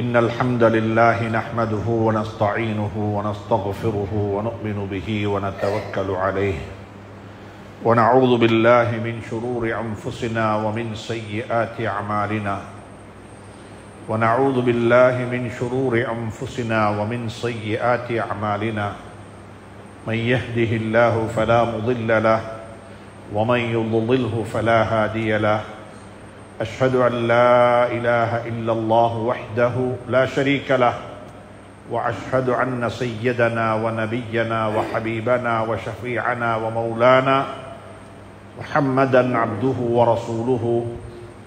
إن الحمد لله نحمده ونستعينه ونستغفره ونؤمن به ونتوكل عليه ونعوذ بالله من شرور أنفسنا ومن سيئات أعمالنا ونعوذ بالله من شرور أنفسنا ومن سيئات أعمالنا من يهده الله فلا مضل له ومن يضلله فلا هادي له أشهد أن لا إله إلا الله وحده لا شريك له وأشهد أن سيدنا ونبينا وحبيبنا وشفيعنا ومولانا محمدا عبده ورسوله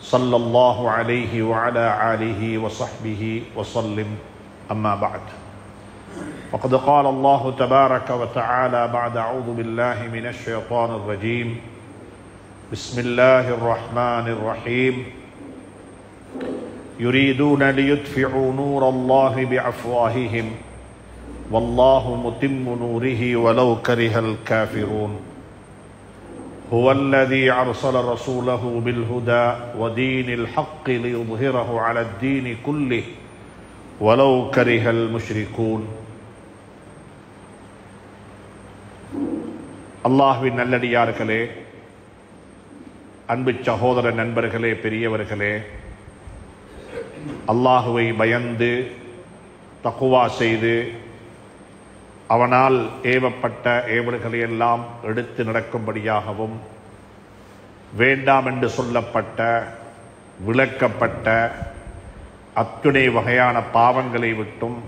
صلى الله عليه وعلى آله وصحبه وسلم أما بعد فقد قال الله تبارك وتعالى بعد أعوذ بالله من الشيطان الرجيم بسم الله الرحمن الرحيم يريدون ليطفئوا نور الله بأفواههم والله متم نوره ولو كره الكافرون هو الذي أرسل رسوله بالهدى ودين الحق ليظهره على الدين كله ولو كره المشركون அல்லாஹ்வின் நல்லடியார்களே, அன்பு சகோதர நண்பர்களே, பெரியவர்களே, அல்லாஹுவை பயந்து தக்குவா செய்து அவனால் ஏவப்பட்ட ஏவல்களை எல்லாம் எடுத்து நடக்கும்படியாகவும் வேண்டாம் என்று சொல்லப்பட்ட விளக்கப்பட்ட அத்துணை வகையான பாவங்களை விட்டும்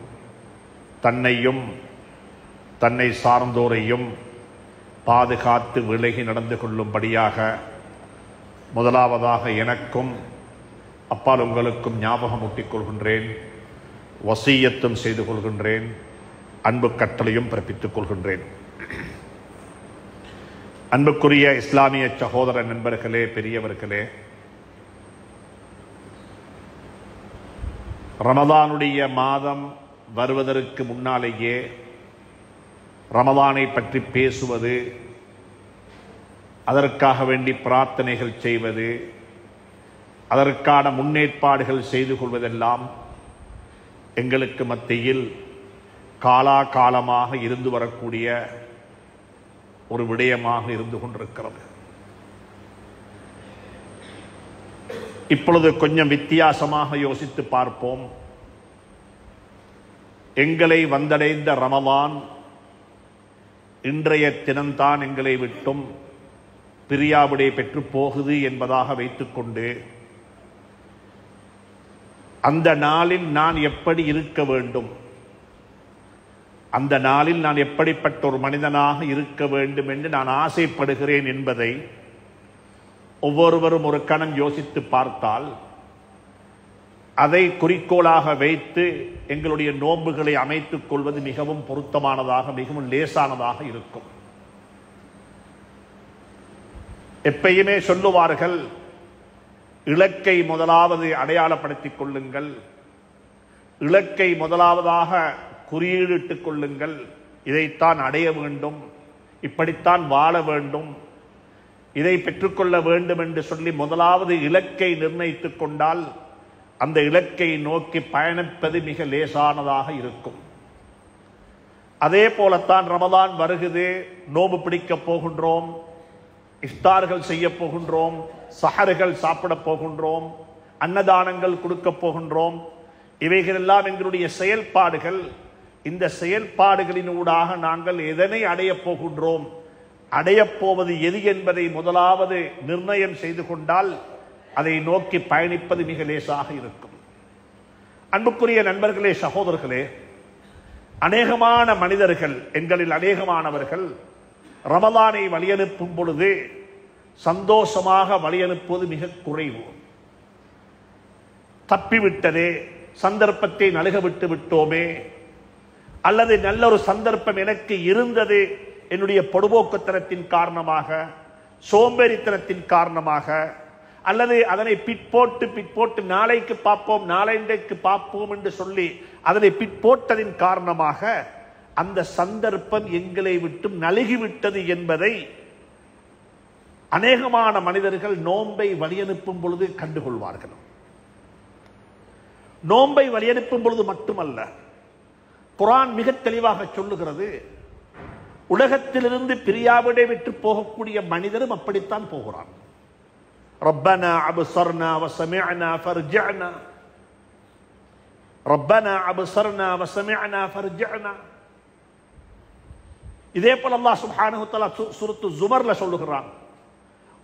தன்னையும் தன்னை சார்ந்தோரையும் பாதுகாத்து விலகி நடந்து கொள்ளும்படியாக முதலாவதாக எனக்கும் அப்பால் உங்களுக்கும் ஞாபகமூட்டிக் கொள்கின்றேன், வசியத்தும் செய்து கொள்கின்றேன், அன்பு கட்டளையும் பிறப்பித்துக் கொள்கின்றேன். அன்புக்குரிய இஸ்லாமிய சகோதர நண்பர்களே, பெரியவர்களே, ரமதானுடைய மாதம் வருவதற்கு முன்னாலேயே ரமதானை பற்றி பேசுவது, அதற்காக வேண்டி பிரார்த்தனைகள் செய்வது, அதற்கான முன்னேற்பாடுகள் செய்து கொள்வதெல்லாம் எங்களுக்கு மத்தியில் காலாகாலமாக இருந்து வரக்கூடிய ஒரு விடயமாக இருந்து கொண்டிருக்கிறது. இப்பொழுது கொஞ்சம் வித்தியாசமாக யோசித்து பார்ப்போம். எங்களை வந்தடைந்த ரமலான் இன்றைய தினம்தான் எங்களை விட்டும் பிரியாவிடை பெற்று போகுது என்பதாக வைத்துக்கொண்டு அந்த நாளில் நான் எப்படி இருக்க வேண்டும், அந்த நாளில் நான் எப்படிப்பட்ட ஒரு மனிதனாக இருக்க வேண்டும் என்று நான் ஆசைப்படுகிறேன் என்பதை ஒவ்வொருவரும் ஒரு கணம் யோசித்து பார்த்தால் அதை குறிக்கோளாக வைத்து எங்களுடைய நோன்புகளை அமைத்துக் கொள்வது மிகவும் பொருத்தமானதாக, மிகவும் லேசானதாக இருக்கும். எப்பயுமே சொல்லுவார்கள், இலக்கை முதலாவது அடையாளப்படுத்திக் கொள்ளுங்கள், இலக்கை முதலாவதாக குறியீடிட்டுக் கொள்ளுங்கள், இதைத்தான் அடைய வேண்டும், இப்படித்தான் வாழ வேண்டும், இதை பெற்றுக்கொள்ள வேண்டும் என்று சொல்லி முதலாவது இலக்கை நிர்ணயித்துக் கொண்டால் அந்த இலக்கை நோக்கி பயணிப்பது மிக லேசானதாக இருக்கும். அதே போலத்தான் ரமதான் வருகிறது, நோன்பு பிடிக்கப் போகின்றோம், இஃப்தார்கள் செய்ய போகின்றோம், சஹர்கள் சாப்பிட போகின்றோம், அன்னதானங்கள் கொடுக்க போகின்றோம். இவைகளெல்லாம் எங்களுடைய செயல்பாடுகள். இந்த செயல்பாடுகளினூடாக நாங்கள் எதனை அடையப் போகின்றோம், அடையப் போவது எது என்பதை முதலாவது நிர்ணயம் செய்து கொண்டால் அதை நோக்கி பயணிப்பது மிக லேசாக இருக்கும். அன்புக்குரிய நண்பர்களே, சகோதரர்களே, அநேகமான மனிதர்கள், எங்களில் அநேகமானவர்கள் ரமலானை வழியனுப்பும் பொழுது சந்தோஷமாக வழியனுப்புவது மிக குறைவு. தப்பிவிட்டதே, சந்தர்ப்பத்தை நழுக விட்டு விட்டோமே, அல்லது நல்ல ஒரு சந்தர்ப்பம் எனக்கு இருந்தது, என்னுடைய பொடுபோக்குத்தனத்தின் காரணமாக, சோம்பேறித்தனத்தின் காரணமாக, அல்லது அதனை பிற்போட்டு நாளைக்கு பார்ப்போம், நாளைக்கு பார்ப்போம் என்று சொல்லி அதனை பிற்போட்டதின் காரணமாக அந்த சந்தர்ப்பம் எங்களை விட்டு நழுகிவிட்டது என்பதை அநேகமான மனிதர்கள் நோன்பை வழியனுப்பும் பொழுது கண்டுகொள்வார்கள். நோன்பை வலியனுப்பும் பொழுது மட்டுமல்ல, குர்ஆன் மிக தெளிவாக சொல்லுகிறது, உலகத்திலிருந்து பிரியாவிடை விட்டு போகக்கூடிய மனிதரும் அப்படித்தான் போகிறான். ரப்பனா அப்ஸர்னா வஸமிஅனா ஃபர்ஜிஅனா, ரப்பனா அப்ஸர்னா வஸமிஅனா ஃபர்ஜிஅனா. இதே போல அல்லாஹ் சுப்ஹானஹு வ தஆலா சூரத்து ஜுமர்ல சொல்லுகிறான்.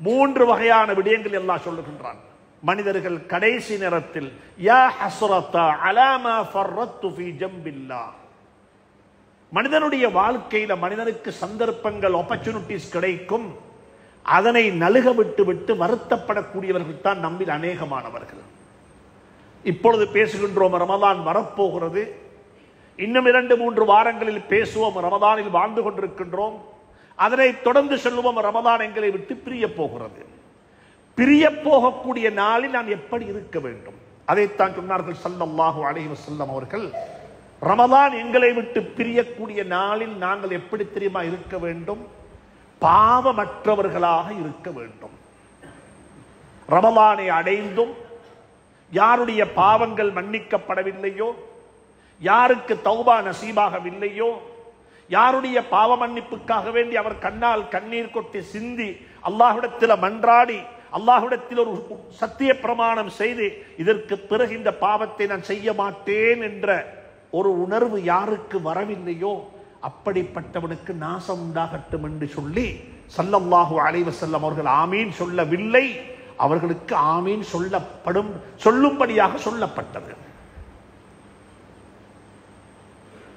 3 வகையான விடயங்கள் அல்லாஹ் சொல்லுகின்றான். மனிதர்கள் கடைசி நேரத்தில் யா ஹஸ்ரதா அலா மா ஃபர்ரத்து ஃபீ ஜம்பில்லாஹ், மனிதனுடைய வாழ்க்கையில மனிதனுக்கு சந்தர்ப்பங்கள், ஆப்பர்ச்சுனிட்டிஸ் கிடைக்கும், அதனை நழுக விட்டு விட்டு வருத்தப்படக்கூடியவர்கள் தான் நம்மில் அநேகமானவர்கள். இப்பொழுது பேசுகின்றோம், ரமலான் வரப்போகிறது, இன்னும் 2-3 வாரங்களில் பேசுவோம், ரமலானில் வாழ்ந்து கொண்டிருக்கின்றோம், அதனை தொடர்ந்து சொல்லுவோம், ரமலான் எங்களை விட்டு பிரிய போகிறது. பிரிய போகக்கூடிய நாளில் நான் எப்படி இருக்க வேண்டும்? அதைத்தான் சொன்னார்கள் ஸல்லல்லாஹு அலைஹி வஸல்லம் அவர்கள். ரமலான் எங்களை விட்டு பிரியக்கூடிய நாளில் நாங்கள் எப்படி தெரியுமா இருக்க வேண்டும்? பாவமற்றவர்களாக இருக்க வேண்டும். ரமலானை அடைந்தும் யாருடைய பாவங்கள் மன்னிக்கப்படவில்லையோ, யாருக்கு தௌபா நசீபாகவில்லையோ, யாருடைய பாவ மன்னிப்புக்காக வேண்டி அவர் கண்ணால் கண்ணீர் கொட்டி சிந்தி அல்லாஹ்விடத்தில் மன்றாடி அல்லாஹ்விடத்தில் ஒரு சத்திய பிரமாணம் செய்து இதற்கு பிறகு இந்த பாவத்தை நான் செய்ய மாட்டேன் என்ற ஒரு உணர்வு யாருக்கு வரவில்லையோ, அப்படிப்பட்டவனுக்கு நாசம் உண்டாகட்டும் என்று சொல்லி ஸல்லல்லாஹு அலைஹி வஸல்லம் அவர்கள் ஆமீன் சொல்லவில்லை, அவர்களுக்கு ஆமீன் சொல்லும்படியாக சொல்லப்பட்டது.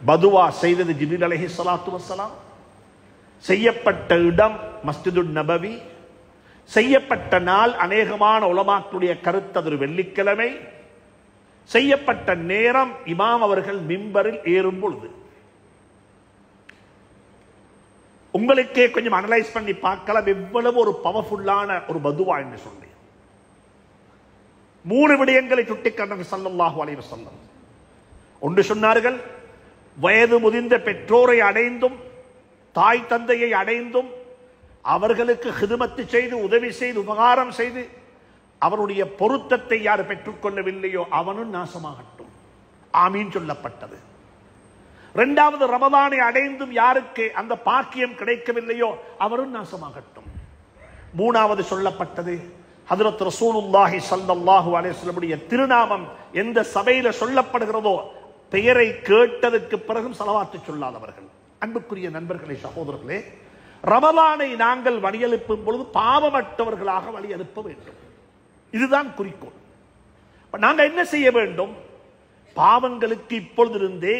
பதுவா செய்தது ஜிப்ரீல் அலைஹிஸ்ஸலாத்து வஸ்ஸலாம், செய்யப்பட்ட இடம் மஸ்ஜிதுன் நபவி, செய்யப்பட்ட நாள் அநேகமான உலமாக்களுடைய கருத்து அது ஒரு வெள்ளிக்கிழமை, செய்யப்பட்ட நேரம் இமாம் அவர்கள் மிம்பரில் ஏறும் பொழுது. உங்களுக்கே கொஞ்சம் அனலைஸ் பண்ணி பார்க்கலாம் எவ்வளவு ஒரு பவர்ஃபுல்லான ஒரு பதுவா என்று சொல்லி. 3 விடயங்களை சுட்டிக்காட்டினார்கள் ஸல்லல்லாஹு அலைஹி வஸல்லம். ஒன்று சொன்னார்கள், வயது முதிர்ந்த பெற்றோரை அடைந்தும் தாய் தந்தையை அடைந்தும் அவர்களுக்கு ஹிதுமத்து செய்து உதவி செய்து உபகாரம் செய்து அவருடைய பொருத்தத்தை யார் பெற்றுக்கொள்ளவில்லையோ அவனும் நாசமாகட்டும். ஆமீன் சொல்லப்பட்டது. 2வது, ரமலானை அடைந்தும் யாருக்கு அந்த பாக்கியம் கிடைக்கவில்லையோ அவரும் நாசமாகட்டும். 3வது சொல்லப்பட்டது, ஹஜ்ரத் ரசூலுல்லாஹி ஸல்லல்லாஹு அலைஹி வஸல்லம் திருநாமம் எந்த சபையில சொல்லப்படுகிறதோ பெயரை கேட்டதற்கு பிறகும் ஸலவாத்து சொல்லாதவர்கள். அன்புக்குரிய நண்பர்களே, சகோதரர்களே, ரமலானை நாங்கள் வழியெழுப்பும் பொழுது பாவமற்றவர்களாக வழியெழுப்ப வேண்டும். இதுதான் குறிக்கோள். நாங்கள் என்ன செய்ய வேண்டும்? பாவங்களுக்கு இப்பொழுதிருந்தே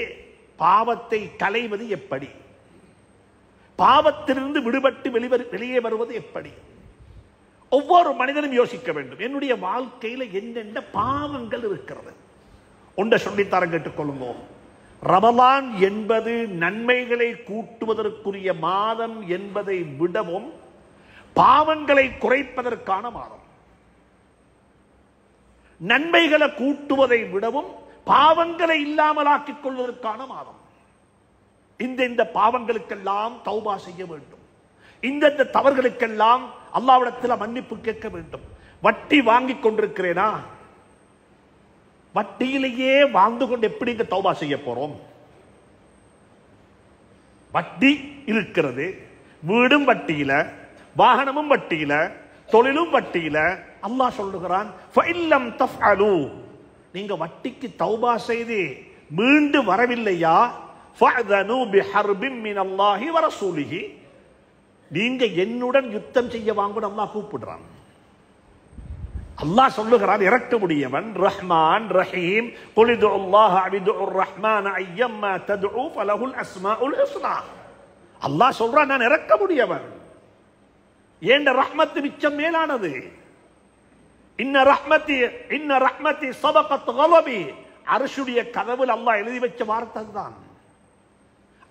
பாவத்தை களைவது எப்படி, பாவத்திலிருந்து விடுபட்டு வெளியே வருவது எப்படி, ஒவ்வொரு மனிதனும் யோசிக்க வேண்டும். என்னுடைய வாழ்க்கையில் என்னென்ன பாவங்கள் இருக்கிறது ஒன்றை சொல்லித்தாரம் கேட்டுக்கொள்ளுங்க. ரமலான் என்பது நன்மைகளை கூட்டுவதற்குரிய மாதம் என்பதை விடவும் பாவங்களை குறைப்பதற்கான மாதம். நன்மைகளை கூட்டுவதை விடவும் பாவங்களை இல்லாமலாக்கிக் கொள்வதற்கான மாதம். இந்த பாவங்களுக்கெல்லாம் தௌபா செய்ய வேண்டும். இந்த தவறுகளுக்கெல்லாம் அல்லாஹ்விடத்தில் மன்னிப்பு கேட்க வேண்டும். வட்டி வாங்கிக் கொண்டிருக்கிறேனா? வட்டியிலேயே வாழ்ந்து கொண்டு எப்படி இந்த தௌபா செய்ய போறோம்? வட்டி இருக்கிறது, வீடும் வட்டியில, வாகனமும் வட்டியில, தொழிலும் வட்டியில. அல்லாஹ் சொல்லுகிறான், ஃபஇல்லம் தஃஅலு, நீங்க வட்டிக்கு தௌபா செய்து மீண்டு வரவில்லையா, ஃபஅதனு பிஹர்பின் மினல்லாஹி வ ரசூலிஹி, நீங்க என்னுடன் யுத்தம் செய்ய வாங்கன்னு அல்லாஹ் கூப்பிடுறான். அல்லாஹ் சொல்லுகிறான், இறக்கமுடையவன், ரஹ்மான் ரஹீம், குல் துல்லாஹ அபிதுர் ரஹ்மான் அய்யம்மா ததுஉ ஃபலஹுல் அஸ்மாஉல் ஹுஸ்னா. அல்லாஹ் சொல்றான், நான் இறக்கமுடையவன், ஏண்ட ரஹ்மத் மிச்சம் மேலானது. இன்ன ரஹ்மதி சபகத் கலபி, அர்ஷுடைய கதவில் அல்லாஹ் எழுதி வச்ச வார்த்தை தான்.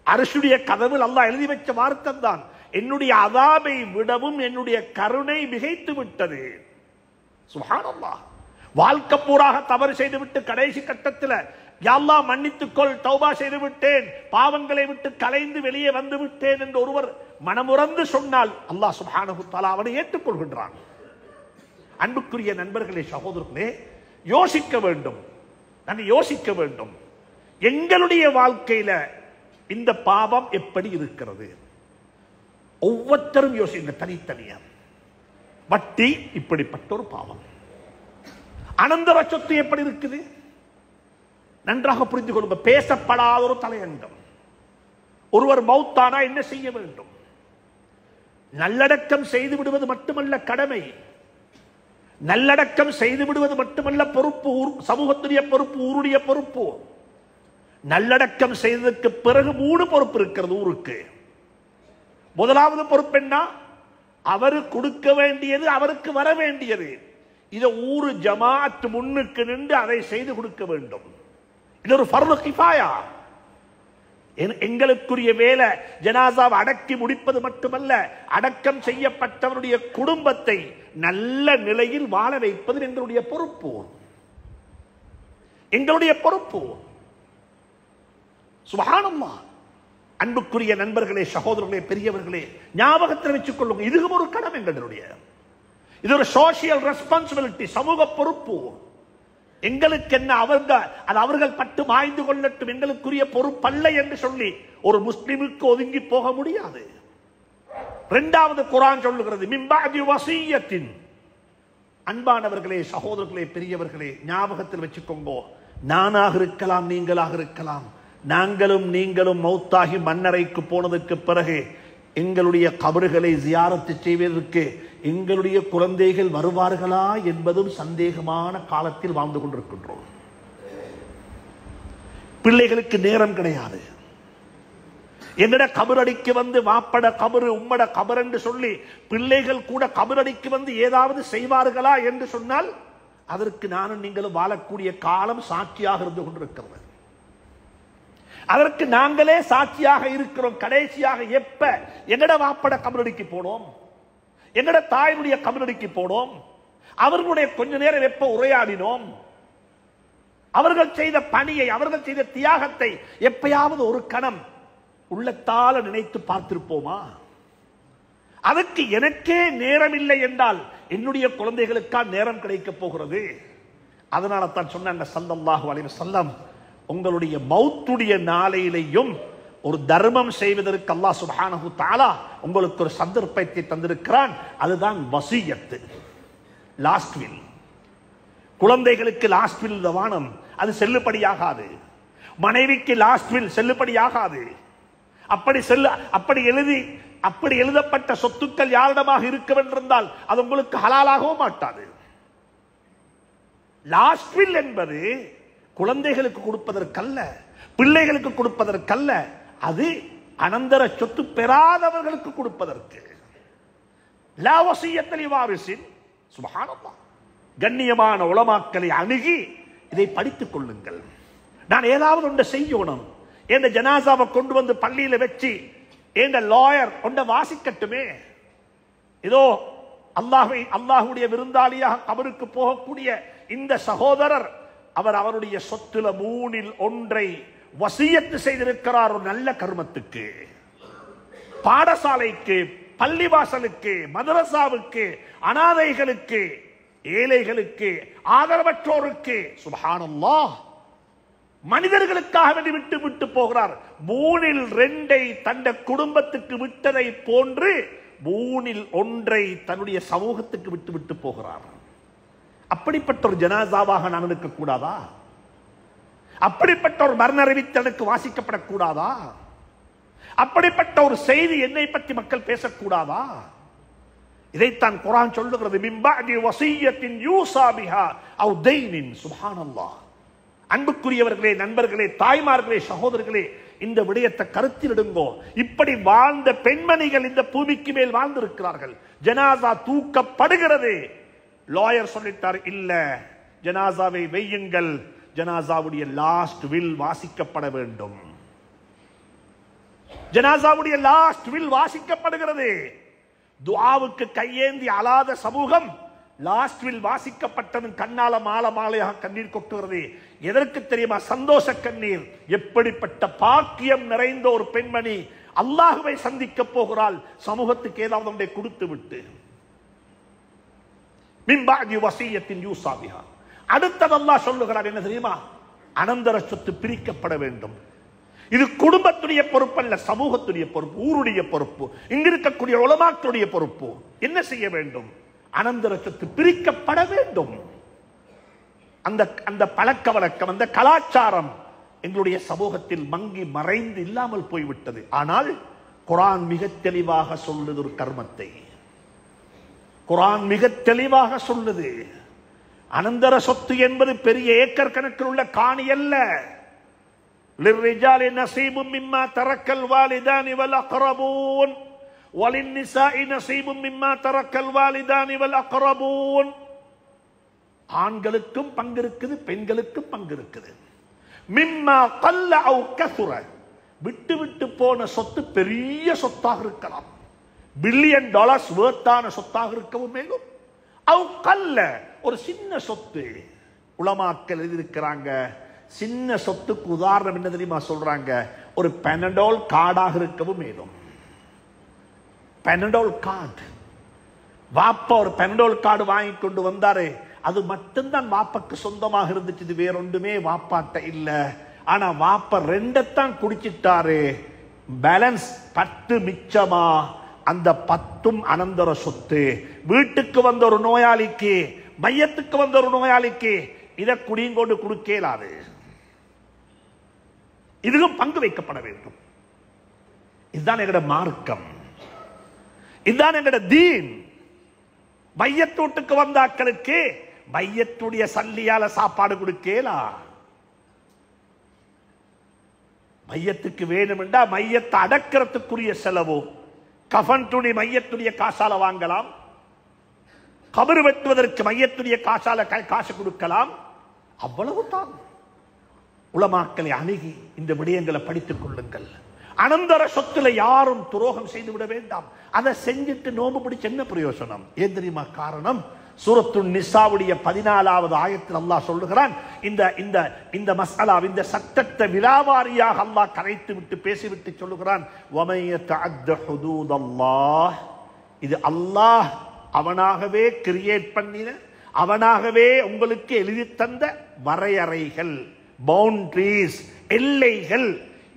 அர்ஷுடைய கதவில் அல்லாஹ் எழுதி வச்ச வார்த்தை தான். என்னுடைய அதாபை விடவும் என்னுடைய கருணை மிகைத்து விட்டது. சுப்ஹானல்லாஹ். வாழ்க்கை பூராக தவறு செய்துவிட்டு கடைசி கட்டத்தில் யா அல்லாஹ் மன்னித்துக்கொள், தௌபா செய்து விட்டேன், பாவங்களை விட்டு கலைந்து வெளியே வந்து விட்டேன் என்று ஒருவர் மனமுறந்து சொன்னால் அல்லாஹ் சுப்ஹானஹு வ தஆலா அவனை ஏற்றுக்கொள்கின்றான். அன்புக்குரிய நண்பர்களே, சகோதரர்களே, யோசிக்க வேண்டும். நாங்கள் யோசிக்க வேண்டும், எங்களுடைய வாழ்க்கையில இந்த பாவம் எப்படி இருக்கிறது? ஒவ்வொருத்தரும் யோசிங்க தனித்தனியா. வட்டி இப்படிப்பட்ட ஒரு பாவம். அனந்தர சொத்து எப்படி இருக்குது? நன்றாக புரிந்து கொள்ளுங்க. பேசப்படாத ஒரு தலையங்கம். ஒருவர் மௌத்தானா என்ன செய்ய வேண்டும்? நல்லடக்கம் செய்து விடுவது மட்டுமல்ல கடமை, நல்லடக்கம் செய்து விடுவது மட்டுமல்ல பொறுப்பு, சமூகத்துடைய பொறுப்பு, ஊருடைய பொறுப்பு. நல்லடக்கம் செய்ததற்கு பிறகு 3 பொறுப்பு இருக்கிறது ஊருக்கு. முதலாவது பொறுப்பு என்ன? அவரு கொடுக்க வேண்டியது, அவருக்கு வர வேண்டியது. இதை ஊரு ஜமாத் முன்னுக்கு நின்று அதை செய்து கொடுக்க வேண்டும். இது ஒரு ஃபர்து கிஃபாயா. எங்களுக்குரிய வேலை ஜனாசாவை அடக்கி முடிப்பது மட்டுமல்ல, அடக்கம் செய்யப்பட்டவருடைய குடும்பத்தை நல்ல நிலையில் வாழ வைப்பது எங்களுடைய பொறுப்பு, எங்களுடைய பொறுப்பு. சுப்ஹானல்லாஹ். அன்புக்குரிய நண்பர்களே, சகோதரர்களே, பெரியவர்களே, ஞாபகத்தில் வச்சுக் கொள்ளுங்க, இதுவும் ஒரு கடமை எங்களுடைய. இது ஒரு சோசியல் ரெஸ்பான்சிபிலிட்டி, சமூக பொறுப்பு. எங்களுக்கு என்ன, அவர்கள் பட்டு மாய்ந்து கொள்ளட்டும், எங்களுக்குரிய பொறுப்பல்ல என்று சொல்லி ஒரு முஸ்லிமுக்கு ஒதுங்கி போக முடியாது. இரண்டாவது குர்ஆன் சொல்லுகிறது மின் பஅதி வஸிய்யத்தின். அன்பானவர்களே, சகோதரர்களே, பெரியவர்களே, ஞாபகத்தில் வச்சுக்கோங்க, நானாக இருக்கலாம், நீங்களாக இருக்கலாம், நாங்களும் நீங்களும் மௌத்தாகி மண்ணறைக்கு போனதுக்கு பிறகு எங்களுடைய கபறுகளை ஜியாரத்து செய்வதற்கு எங்களுடைய குழந்தைகள் வருவார்களா என்பதும் சந்தேகமான காலத்தில் வாழ்ந்து கொண்டிருக்கின்றோம். பிள்ளைகளுக்கு நேரம் கிடையாது. என்னோட கபரடிக்கு வந்து வாப்பட கபரு உம்மட கபர் என்று சொல்லி பிள்ளைகள் கூட கபரடிக்கு வந்து ஏதாவது செய்வார்களா என்று சொன்னால் அதற்கு நானும் நீங்களும் வாழக்கூடிய காலம் சாட்சியாக இருந்து கொண்டிருக்கிறது. அதற்கு நாங்களே சாட்சியாக இருக்கிறோம். கடைசியாக எப்ப எங்கட வாப்பட கபரடிக்கு போனோம், எங்கட தாயினுடைய கபரடிக்கு போனோம், அவர்களுடைய கொஞ்ச நேரம் எப்ப உரையாடினோம், அவர்கள் செய்த பணியை, அவர்கள் செய்த தியாகத்தை எப்பயாவது ஒரு கணம் உள்ளத்தால நினைத்து பார்த்திருப்போமா? அதற்கு எனக்கே நேரம் இல்லை என்றால் என்னுடைய குழந்தைகளுக்கா நேரம் கிடைக்க போகிறது? அதனால தான் சொன்னாங்க ஸல்லல்லாஹு அலைஹி வஸல்லம், உங்களுடைய மௌத்துடைய நாளையிலேயும் ஒரு தர்மம் செய்வதற்கு அல்லாஹ் சுப்ஹானஹு தஆலா உங்களுக்கு ஒரு சந்தர்ப்பத்தை தந்திருக்கிறான். அதுதான் வசியத்து, லாஸ்ட் வில். குழந்தைகளுக்கு லாஸ்ட் வில் வானம், அது செல்லுபடியாகாது. மனைவிக்கு லாஸ்ட் வில் செல்லுபடியாகாது. அப்படி எழுதப்பட்ட சொத்துக்கள் யாரிடமாக இருக்க வேண்டியிருந்தால் அது உங்களுக்கு ஹலாலாகவும் மாட்டாது. லாஸ்ட் வில் என்பது குழந்தைகளுக்கு கொடுப்பதற்கல்ல, பிள்ளைகளுக்கு கொடுப்பதற்கல்ல, அது அனந்தர சொத்து பெறாதவர்களுக்கு கொடுப்பதற்கு. லா வஸிய்யத லிவாரிஸின். சுப்ஹானல்லாஹ். கண்ணியமான உலமாக்களை அணுகி இதை படித்துக் கொள்ளுங்கள். நான் ஏதாவது ஒன்றை செய்யணும், என் ஜனாசாவை கொண்டு வந்து பள்ளியில வச்சு என் லாயர் கொண்ட வாசிக்கட்டுமே. இதோ அல்லாஹ்வுடைய விருந்தாளியாக கபருக்கு போகக்கூடிய இந்த சகோதரர், அவர் அவருடைய சொத்துல 3இல் 1 வசியத்து செய்திருக்கிறார். ஒரு நல்ல கர்மத்துக்கு, பாடசாலைக்கு, பள்ளிவாசலுக்கு, மதரசாவுக்கு, அனாதைகளுக்கு, ஏழைகளுக்கு, ஆதரவற்றோருக்கு. சுப்ஹானல்லாஹ். மனிதர்களுக்காக வேண்டி விட்டு விட்டு போகிறார். 3இல் 2 தன்னுடைய குடும்பத்துக்கு விட்டதை போன்று 3இல் 1 தன்னுடைய சமூகத்துக்கு விட்டு விட்டு போகிறார். அப்படிப்பட்ட ஒரு ஜனாசாவாக நான் இருக்க கூடாதா? அப்படிப்பட்ட ஒரு மரண அறிவித்தல் எனக்கு வாசிக்கப்படக்கூடாதா? அப்படிப்பட்ட ஒரு செய்தி என்னை பற்றி மக்கள் பேசக்கூடாதா? இதைத்தான் குர்ஆன் சொல்லுகிறது, மின் பஅதி வஸிய்யத்தின் யூஸா பிஹா அவ் தைனின். சுப்ஹானல்லாஹ். அன்புக்குரியவர்களே, நண்பர்களே, தாய்மார்களே, சகோதரர்களே, இந்த விடயத்தை கருத்தில் இடுங்கோ. இப்படி வாழ்ந்த பெண்மணிகள் இந்த பூமிக்கு மேல் வாழ்ந்திருக்கிறார்கள். ஜனாசா தூக்கப்படுகிறது, லாயர் சொல்லிட்டார், இல்ல ஜனாசாவை வையுங்கள், ஜனாசாவுடைய லாஸ்ட் வில் வாசிக்கப்பட வேண்டும். ஜனாசாவுடைய லாஸ்ட் வில் வாசிக்கப்படுகிறது. துஆவுக்கு கையேந்தி அழாத சமூகம் லாஸ்ட் வில் வாசிக்கப்பட்டதும் கண்ணால மாலை மாலையாக கண்ணீர் கொட்டுகிறது. எதற்கு தெரியுமா? சந்தோஷ கண்ணீர். எப்படிப்பட்ட பாக்கியம் நிறைந்த ஒரு பெண்மணி அல்லாஹ்வை சந்திக்க போகிறாள், சமூகத்துக்கு ஏதாவது ஒன்றை கொடுத்து விட்டு. மின் பஅதி வஸிய்யத்தின் யூஸா பிஹா. அடுத்தது அல்லாஹ் சொல்லுகிறார், என்ன தெரியுமா? அனந்தர சொத்து பிரிக்கப்பட வேண்டும். இது குடும்பத்துடைய பொறுப்பு அல்ல, சமூகத்துடைய பொறுப்பு, ஊருடைய பொறுப்பு, இங்க இருக்கக்கூடிய உலமாக்களுடைய பொறுப்பு. என்ன செய்ய வேண்டும்? அனந்தர சொத்து பிரிக்கப்பட வேண்டும். அந்த பழக்க வழக்கம், அந்த கலாச்சாரம் எங்களுடைய சமூகத்தில் மங்கி மறைந்து இல்லாமல் போய்விட்டது. ஆனால் குர்ஆன் மிக தெளிவாக சொல்லுது ஒரு கர்மத்தை. குர்ஆன் மிக தெளிவாக சொல்லுது, அனந்தர சொத்து என்பது பெரிய ஏக்கர் கணக்கில் உள்ள காணி அல்ல. للرجال نصيب مما ترك الوالدان والأقربون وللنساء نصيب مما ترك الوالدان والأقربون. ஆண்களுக்கும் பங்கு இருக்குது, பெண்களுக்கும் பங்கு இருக்குது. மிம்மா கல்ல அவு கசுர, விட்டு விட்டு போன சொத்து பெரிய சொத்தாக இருக்கலாம், பில்லியன் டாலர்ஸ் வேர்த்தான சொத்தாக இருக்கவும் மேலும். அவு கல்ல, ஒரு சின்ன சொத்து. உலமாக்கள் எழுதியிருக்கிறாங்க, சின்ன சொத்துக்கு உதாரணம் என்ன தெரியுமா சொல்றாங்க? ஒரு பெனடோல் கார்டாக இருக்கவும் மேலும். பெனடோல் கார்டு, வாப்பா ஒரு பெனடோல் கார்டு வாங்கி கொண்டு வந்தாரு, அது மட்டும்தான் வாப்பாக்கு சொந்தமாக இருந்துச்சு, இது வேறொன்றுமே வாப்பாட்ட இல்ல. ஆனா வாப்பா ரெண்டத்தான் குடிச்சிட்டாரு, பேலன்ஸ் 10 மிச்சமா, அந்த 10ம் அனந்தர சொத்து. வீட்டுக்கு வந்த ஒரு நோயாளிக்கு, மையத்துக்கு வந்த ஒரு நோயாளிக்கு இதை குடிங்கொண்டு கொடுக்கலாது. இதுவும் பங்கு வைக்கப்பட வேண்டும். இதுதான் எங்கட மார்க்கம், இதுதான் எங்கட தீன். மையத்தூட்டுக்கு வந்த ஆட்களுக்கு மையத்துடைய சல்லியால சாப்பாடு கொடுக்கலா. மையத்துக்கு வேணுமென்றா மையத்தை அடக்கிறதுக்குரிய செலவு, கஃன் துணி மையத்துடைய காசால வாங்கலாம், கபர் வெட்டுவதற்கு மையத்துடைய காசால காசு கொடுக்கலாம். அவ்வளவுதான். உலமாக்களை அணுகி இந்த விடயங்களை படித்துக் கொள்ளுங்கள். அனந்தர சொத்துல யாரும் துரோகம் செய்து விட வேண்டாம். அதை செஞ்சுட்டு நோம்பு பிடிச்சு என்ன பிரயோசனம்? ஏன் தெரியுமா காரணம்? சூரத்து நிசாவுடைய 14வது ஆயத்தில் அல்லாஹ் சொல்லுகிறான், இந்த மஸ்அலா, இந்த சட்டத்தை விலாவாரியாக அல்லாஹ் கரைத்து விட்டு பேசிவிட்டு சொல்லுகிறான், வமை யதஅத்த ஹுதூதல்லாஹ், இது அல்லாஹ் அவனாகவே கிரியேட் பண்ணின, அவனாகவே உங்களுக்கு எழுதி தந்த வரையறைகள், பவுண்டரிஸ், எல்லைகள்.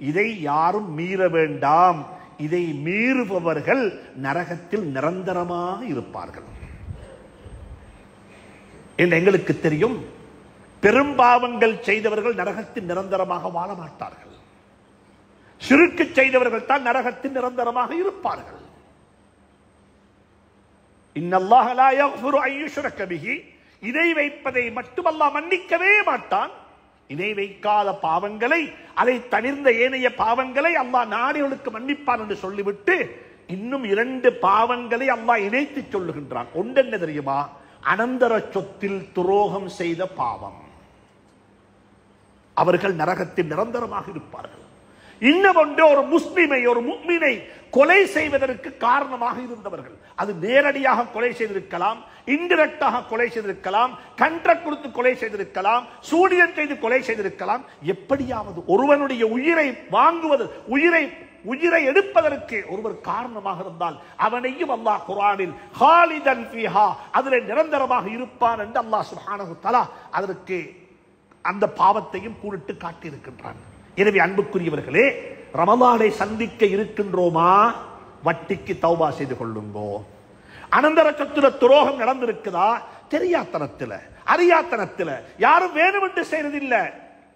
இதை யாரும் மீற வேண்டாம். இதை மீறுபவர்கள் நரகத்தில் நிரந்தரமாக இருப்பார்கள் என்று எங்களுக்கு தெரியும். பெரும்பாவங்கள் செய்தவர்கள் நரகத்தில் நிரந்தரமாக வாழ மாட்டார்கள். ஷிர்க் செய்தவர்கள் தான் நரகத்தில் நிரந்தரமாக இருப்பார்கள். இன்னல்லாஹ லா யக்ஃபிரு அன் யுஷ்ரக பிஹி, இணை வைப்பதை மட்டும் அல்லாஹ் மன்னிக்கவே மாட்டான். இணை வைக்காத பாவங்களை, அதை தவிர்ந்த ஏனைய பாவங்களை அல்லாஹ் நாடிகளுக்கு மன்னிப்பான் என்று சொல்லிவிட்டு இன்னும் 2 பாவங்களை அல்லாஹ் இணைத்து சொல்லுகின்றான். ஒன்று என்ன தெரியுமா? அனந்தர சொத்தில் துரோகம் செய்த பாவம், அவர்கள் நரகத்தில் நிரந்தரமாக இருப்பார்கள். இன்னொன்று, ஒரு முஸ்லிமை, ஒரு முஃமினை கொலை செய்வதற்கு காரணமாக இருந்தவர்கள், அது நேரடியாக கொலை செய்திருக்கலாம், இன்டிரெக்டாக கொலை செய்திருக்கலாம், கண்ட்ராக்ட் கொடுத்து கொலை செய்திருக்கலாம், சூனியம் செய்து கொலை செய்திருக்கலாம். எப்படியாவது ஒருவனுடைய உயிரை வாங்குவது, உயிரை எடுப்பதற்கு ஒருவர் காரணமாக இருந்தால் அவனையும் அல்லாஹ் குர்ஆனில் ஹாலிதன் ஃபீஹா, அதிலே நிரந்தரமாக இருப்பான் என்று அல்லாஹ் சுப்ஹானஹு வ தஆலா அதற்கு அந்த பாவத்தையும் கூறிட்டு காட்டியிருக்கின்றான். எனவே அன்புக்குரியவர்களே, ரமலானை சந்திக்க இருக்கின்றோமா? வட்டிக்கு தௌபா செய்து கொள்ளுங்கோ. அனந்தர சொத்துல துரோகம் நடந்திருக்குதா? தெரியாத்தனத்துல, அறியாத்தனத்துல, யாரும் வேணுமென்று செய்யறதில்லை.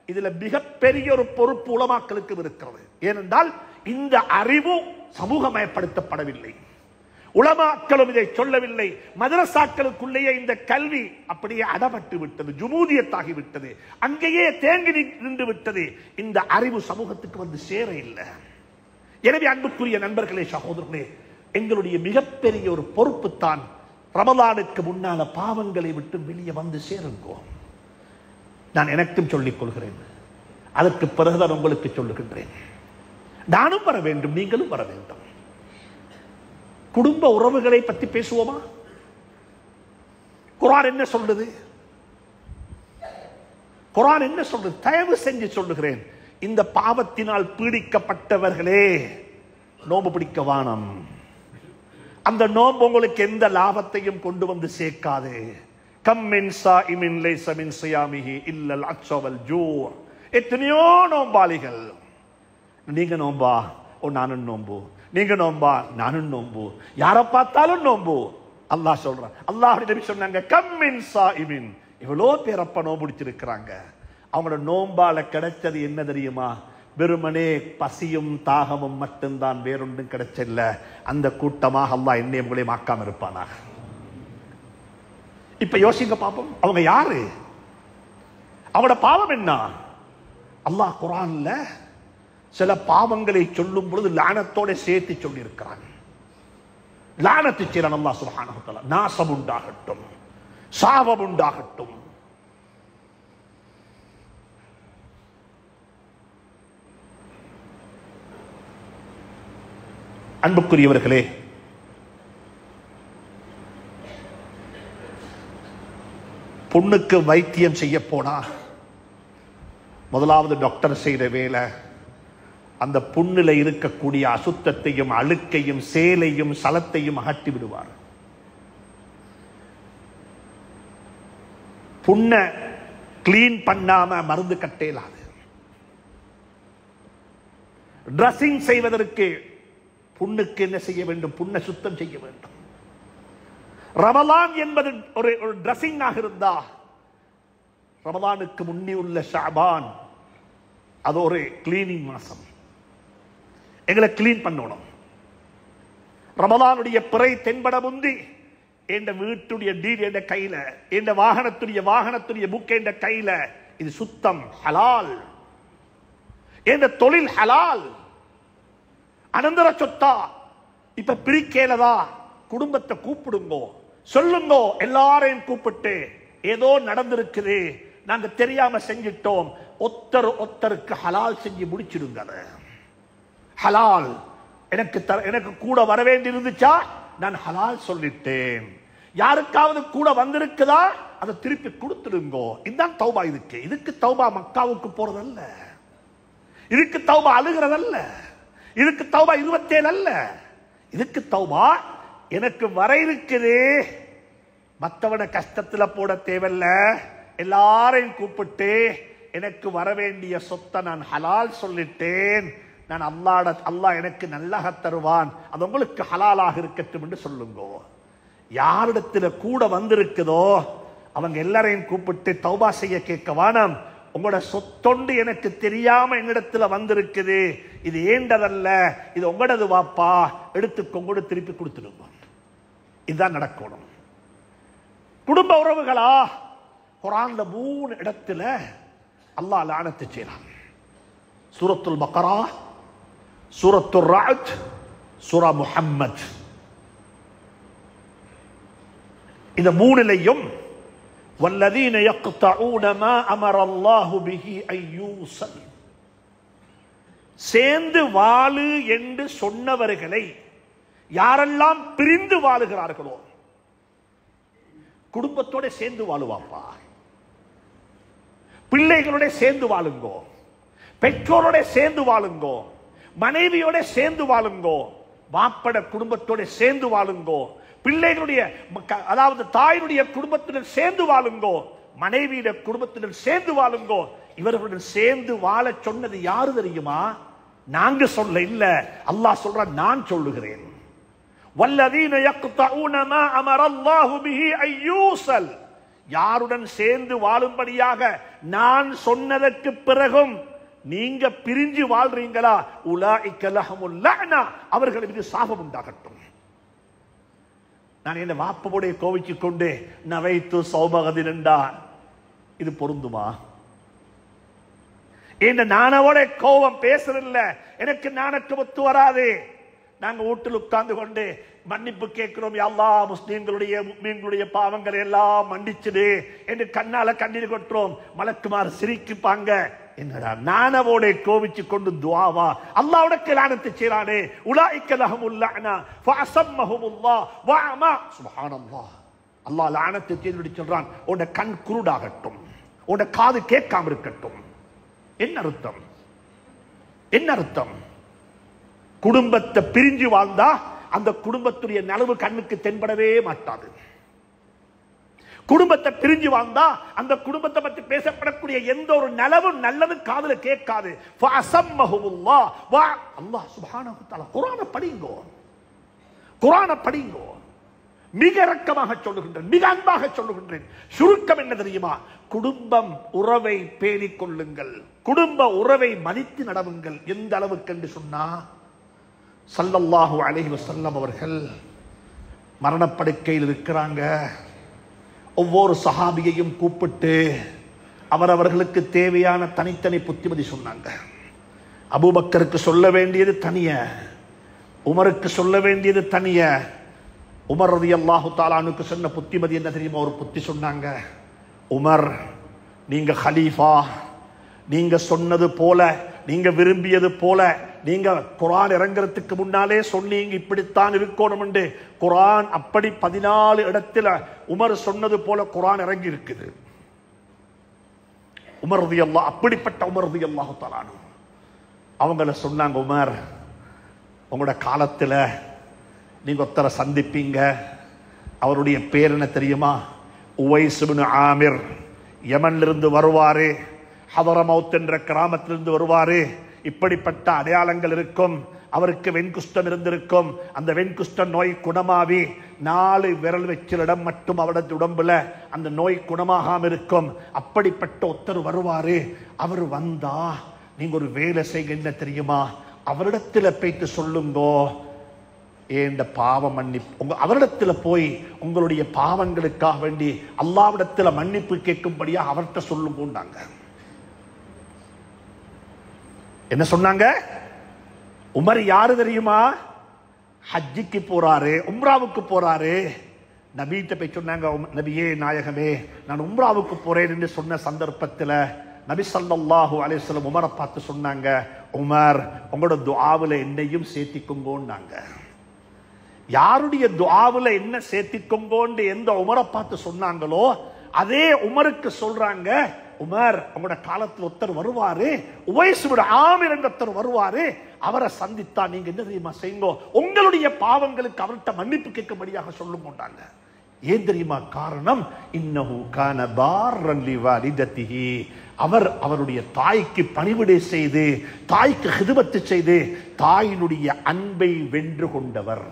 இதுல மிகப்பெரிய ஒரு பொறுப்பு உலமாக்களுக்கு இருக்கிறது. ஏனென்றால் இந்த அறிவு சமூகமயப்படுத்தப்படவில்லை, உலமாக்களும் இதை சொல்லவில்லை. மதரசாக்களுக்குள்ளேயே இந்த கல்வி அப்படியே அடப்பட்டு விட்டது, ஜுமூதியத்தாகி விட்டது, அங்கேயே தேங்கி நின்று விட்டது. இந்த அறிவு சமூகத்துக்கு வந்து சேர இல்லை. எனவே அன்புக்குரிய நண்பர்களே, சகோதரர்களே, எங்களுடைய மிகப்பெரிய ஒரு பொறுப்பு தான் ரமலானுக்கு முன்னால பாவங்களை விட்டு வெளியே வந்து சேருங்கோ. நான் எனக்கும் சொல்லிக் கொள்கிறேன், அதற்கு பிறகுதான் உங்களுக்கு சொல்லுகின்றேன். நானும் வர வேண்டும், நீங்களும் வர வேண்டும். குடும்ப உறவுகளை பற்றி பேசுவோமா? குர்ஆன் என்ன சொல்லுது? குர்ஆன் என்ன சொல்லுது? தயவு செஞ்சு சொல்லுகிறேன், இந்த பாவத்தினால் பீடிக்கப்பட்டவர்களே நோன்பு பிடிக்க வானம். அந்த நோன்பு உங்களுக்கு எந்த லாபத்தையும் கொண்டு வந்து சேர்க்காது. கம் மின் ஸாயிமின் லைஸ மின் ஸியாமிஹி இல்லல் அத்ஸ வல் ஜூ. எத்தனையோ நோம்பாளிகள். நீங்க நோம்பா, ஓ நானும் நோம்பு, நீங்க நோம்பா நானும் நோம்பு, யார பார்த்தாலும் நோம்பு. அல்லாஹ் சொல்றான், அல்லாஹ்வுடைய நபி சொன்னாங்க, கம்மின் சாயிமின், இவ்வளோ பேர் அப்ப நோம்பு பிடிச்சிருக்கிறாங்க. அவங்களோட நோம்பால கிடைச்சது என்ன தெரியுமா? வெறுமனே பசியும் தாகமும் மட்டும்தான், வேறொன்றும் கிடைச்சல்ல. அந்த கூட்டமாக அல்லாஹ் என்னை உங்களையும் ஆக்காம இருப்பானாக. இப்ப யோசிங்க பாப்போம், அவங்க யாரு? அவங்களோட பாவம் என்ன? அல்லாஹ் குர்ஆன்ல சில பாவங்களை சொல்லும் பொழுது லானத்தோட சேர்த்து சொல்லி இருக்கிறான். லானத்து செய்யறான் அல்லாஹ் சுப்ஹானஹு வ தஆலா. நாசம் உண்டாகட்டும், சாபம் உண்டாகட்டும். அன்புக்குரியவர்களே, புண்ணுக்கு வைத்தியம் செய்ய போனா முதலாவது டாக்டர் செய்த வேலை அந்த புண்ணுல இருக்கக்கூடிய அசுத்தத்தையும் அழுக்கையும் சேலையும் சலத்தையும் அகற்றி விடுவார். புண்ணை கிளீன் பண்ணாம மருந்து கட்டேலாது. டிரஸிங் செய்வதற்கு புண்ணுக்கு என்ன செய்ய வேண்டும்? புண்ணை சுத்தம் செய்ய வேண்டும். ரமலான் என்பது ஒரு டிரஸிங் ஆக இருந்தா, ரமலானுக்கு முன்னே உள்ள ஷஅபான் அது ஒரு கிளீனிங் மாசம். எங்களை கிளீன் பண்ணணும். ரமலானுடைய பிறை தென்பட முந்தி என் வீட்டுடைய டீல் என்ற கையில, என் வாகனத்துடைய புக் என்ற கையில, இது சுத்தம், ஹலால். என்ற தொழில் ஹலால். அனந்தர சொத்தா இப்ப பிரிக்கேலதா, குடும்பத்தை கூப்பிடுங்கோ, சொல்லுங்கோ, எல்லாரையும் கூப்பிட்டு ஏதோ நடந்திருக்குது, நாங்க தெரியாம செஞ்சிட்டோம், ஒத்தருக்கு ஹலால் செஞ்சு முடிச்சிடுங்க. ஹலால் எனக்கு கூட வர வேண்டி இருந்துச்சா, நான் ஹலால் சொல்லிட்டேன். யாருக்காவது கூட வந்திருக்குதா, அதை திருப்பி கொடுத்துடுங்கோ. இதுதான் தௌபா. இதுக்கு தௌபா மக்காவுக்கு போறதல்ல, இதுக்கு தௌபா அழுகிறதல்ல, இதுக்கு தௌபா 27 அல்ல. இதுக்கு தௌபா எனக்கு வர இருக்குது, மற்றவன கஷ்டத்துல போட தேவையில்ல, எல்லாரையும் கூப்பிட்டு எனக்கு வர வேண்டிய சொத்தை நான் ஹலால் சொல்லிட்டேன், நான் அல்லாஹ் எனக்கு நல்லாக தருவான், அது உங்களுக்கு ஹலாலாக இருக்கட்டும் என்று சொல்லுங்கோ. யாரிடத்துல கூட வந்திருக்குதோ அவங்க எல்லாரையும் கூப்பிட்டு தௌபா செய்ய கேட்க வேணாம். உங்களோட சொத்தொண்டு எனக்கு தெரியாம என்னிடத்துல வந்திருக்குது, இது ஏண்டதல்ல, இது உங்களது வாப்பா, எடுத்துக்கொண்டு திருப்பி கொடுத்துடுங்க. இதுதான் நடக்கணும். குடும்ப உறவுகளா, குர்ஆன்ல 3 இடத்துல அல்லாஹ் லானத்து செய்றான். சூரத்துல் பக்ரா, சூரத்துர் ரஅத், சூரா முஹம்மத். இந்த 3லையும் வல்லதீன யக்தஊன மா அமர அல்லாஹு பிஹி அய்யூஸல், சேர்ந்து வாழு என்று சொன்னவர்களை யாரெல்லாம் பிரிந்து வாழுகிறார்களோ, குடும்பத்தோட சேர்ந்து வாழுவாப்பா, பிள்ளைகளோட சேர்ந்து வாழுங்கோ, பெற்றோரோட சேர்ந்து வாழுங்கோ, மனைவியோட சேர்ந்து வாழுங்கோ, வாப்பட குடும்பத்தோட சேர்ந்து வாழுங்கோ, பிள்ளைகளுடைய அதாவது தாயினுடைய குடும்பத்துடன் சேர்ந்து வாழுங்கோ, மனைவியுடைய குடும்பத்துடன் சேர்ந்து வாழுங்கோ. இவர்களுடன் சேர்ந்து வாழ சொன்னது யாரு தெரியுமா? நாங்க சொல்ல இல்ல, அல்லாஹ் சொல்றான், நான் சொல்லுகிறேன். வல்லதீன யக்தஊன மா அமர அல்லாஹு பிஹி அய்யூஸல், யாருடன் சேர்ந்து வாழும்படியாக நான் சொன்னதற்கு பிறகும் நீங்க பிரிஞ்சு வாழ்றீங்களா, உலாஇக லஹுமுல் லஅனா, அவர்கள் மீது சாபம் உண்டாகட்டும். நான் என்ன வாப்போடைய கோவிச்சு கொண்டு நவைத்து சௌபகதின் என்றான், இது பொருந்துமா? இந்த நானவோட கோபம் பேசுறதில்ல, எனக்கு நானக்கு ஒத்து வராது. நாங்க வீட்டில் உட்கார்ந்து கொண்டு மன்னிப்பு கேட்கிறோம், யா அல்லாஹ் முஸ்லிம்களுடைய பாவங்களை எல்லாம் மன்னிச்சுடு என்று கண்ணால கண்ணீர் கொட்டுறோம். மலக்குமார் சிரிக்குப்பாங்க, என்னடா நானவோட கோவிச்சு கொண்டு துஆவா? அல்லாஹ்வுக்கு லானத்து செய்றானே, உலாயிக லஹுமுல் லஅனா ஃபஅஸம்மஹுமுல்லாஹ் வஅமா. சுப்ஹானல்லாஹ், அல்லாஹ் லானத்து செய்து சொல்றான், உன்ட கண் குருடாகட்டும், உன்ட காது கேட்காம இருக்கட்டும். என்ன அர்த்தம்? என்ன அர்த்தம்? குடும்பத்தை பிரிஞ்சு வாழ்ந்தா அந்த குடும்பத்துடைய நலவு கண்ணுக்கு தென்படவே மாட்டாது. குடும்பத்தை பிரிஞ்சு வாழ்ந்தா அந்த குடும்பத்தை பற்றி பேசப்படக்கூடிய எந்த ஒரு நலவும் நல்லது காதுல கேட்காது. அல்லாஹ் சுப்ஹானஹு வ தஆலா குர்ஆனை படிங்கோ, குர்ஆனை படிங்கோ. மிக இரக்கமாக சொல்லுகின்றேன், மிக அன்பாக சொல்லுகின்றேன். சுருக்கம் என்ன தெரியுமா? குடும்பம் உறவை பேணிக் கொள்ளுங்கள், குடும்ப உறவை மதித்து நடவுங்கள். எந்த அளவுக்கு என்று சொன்னா, ஸல்லல்லாஹு அலைஹி வஸல்லம் அவர்கள் மரணப்படுக்கையில் இருக்கிறாங்க. ஒவ்வொரு சஹாபியையும் கூப்பிட்டு அவரவர்களுக்கு தேவையான தனித்தனி புத்திமதி சொன்னாங்க. அபூபக்கருக்கு சொல்ல வேண்டியது தனிய, உமருக்கு சொல்ல வேண்டியது தனிய. உமர் ரலியல்லாஹு தஆலா அன்ஹுக்கு சொன்ன புத்திமதி என்ன தெரியுமா? ஒரு புத்தி சொன்னாங்க. உமர், நீங்க ஹலீஃபா, நீங்க சொன்னது போல, நீங்க விரும்பியது போல, நீங்க குர்ஆன் இறங்குறதுக்கு முன்னாலே சொன்னீங்க இப்படித்தான் இருக்கணும் என்று. குர்ஆன் அப்படி 14 இடத்துல உமர் சொன்னது போல குர்ஆன் இறங்கி இருக்குது. உமர் ரலியல்லாஹு, அப்படிப்பட்ட உமர் ரலியல்லாஹு தஆலா அவங்கள சொன்னாங்க, உமர், உங்களோட காலத்துல நீங்க ஒருத்தரை சந்திப்பீங்க. அவருடைய பேர் என்ன தெரியுமா? உவைஸ் இப்னு ஆமிர். யமன்ல இருந்து வருவாரு, ஹதரமௌத் என்ற கிராமத்திலிருந்து வருவாரு. இப்படிப்பட்ட அடையாளங்கள் இருக்கும். அவருக்கு வெண்குஷ்டம் இருந்திருக்கும். அந்த வெண்குஷ்ட நோய் குணமாவி 4 விரல் வச்சில் இடம் மட்டும் அவரது உடம்புல அந்த நோய் குணமாகாம இருக்கும். அப்படிப்பட்ட ஒருத்தர் வருவாரு. அவர் வந்தா நீங்க ஒரு வேலை செய்ய, என்ன தெரியுமா? அவரிடத்துல போயிட்டு சொல்லுங்கோ, ஏண்ட பாவ மன்னிப்பு, அவரிடத்துல போய் உங்களுடைய பாவங்களுக்காக வேண்டி அல்லாஹ்விடத்துல மன்னிப்பு கேட்கும்படியா அவர்கிட்ட சொல்லுங்கோண்டாங்க. என்ன சொன்னாங்க? உமர் யாரு தெரியுமா? ஹஜ்ஜிக்கு போறாரு, உம்ராவுக்கு போறாரு. நபிகிட்ட போய் சொன்னாங்க, நபியே நாயகமே, நான் உம்ராவுக்கு போறேன் என்று சொன்ன சந்தர்ப்பத்தில் நபி ஸல்லல்லாஹு அலைஹி வஸல்லம் உமரை பார்த்து சொன்னாங்க, உமர், உங்களோட துஆவுல என்னையும் சேர்த்திக்கோங்கோன்னாங்க. யாருடைய துஆவுல என்ன சேர்த்திக்கோங்கோன்னு எந்த உமரை பார்த்து சொன்னாங்களோ அதே உமருக்கு சொல்றாங்க, உமர், உங்களோட காலத்தில் ஒருத்தர் வருவாரு, உவைஸ் இப்னு ஆமிர் என்ற ஒருத்தர் வருவாரு. அவரை சந்தித்தா நீங்க என்ன தெரியுமா செய்யுங்க? உங்களுடைய பாவங்களுக்கு அவர்கிட்ட மன்னிப்பு கேட்கும்படியாக சொல்லுங்கோண்டாங்க. ஏன் தெரியுமா காரணம்? இன்னஹு கான பார்ரன் லிவாலிததிஹி. அவர் அவருடைய தாய்க்கு பணிவிடை செய்து, தாய்க்கு ஹிதுமத்து செய்து, தாயினுடைய அன்பை வென்று கொண்டவர்.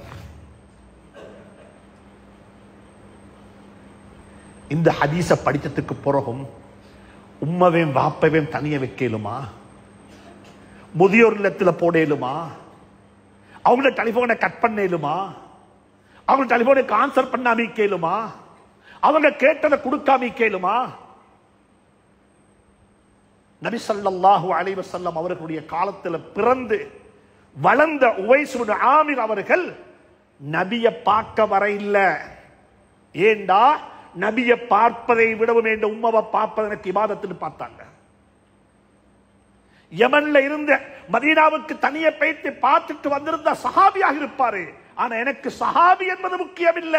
இந்த ஹதீஸ படித்ததுக்கு பிறகும் உம்மவையும் வாப்பவையும் தனிய வைக்கலுமா? முதியோர் இல்லத்தில் போடலுமா? அவங்கள டெலிபோனை கட் பண்ணலுமா? அவங்க டெலிபோனுக்கு ஆன்சர் பண்ணாம கேளுமா? அவங்க கேட்டதை கொடுக்காம கேளுமா? நபி ஸல்லல்லாஹு அலைஹி வஸல்லம் அவர்களுடைய காலத்தில் பிறந்து வளர்ந்த உவைஸ் இப்னு ஆமிர் அவர்கள் நபியை பார்க்க வர இல்ல. ஏண்டா நபியை பார்ப்பதை விடவும் என்ற உம்மவை பார்ப்பதற்கு இபாதத்துன்னு பார்த்தாங்க. யமன்ல இருந்த மதீனாவுக்கு தனியே போயிட்டு பார்த்துட்டு வந்திருந்த சஹாபியாக இருப்பாரு. ஆனா எனக்கு சஹாபி என்பது முக்கியம் இல்ல.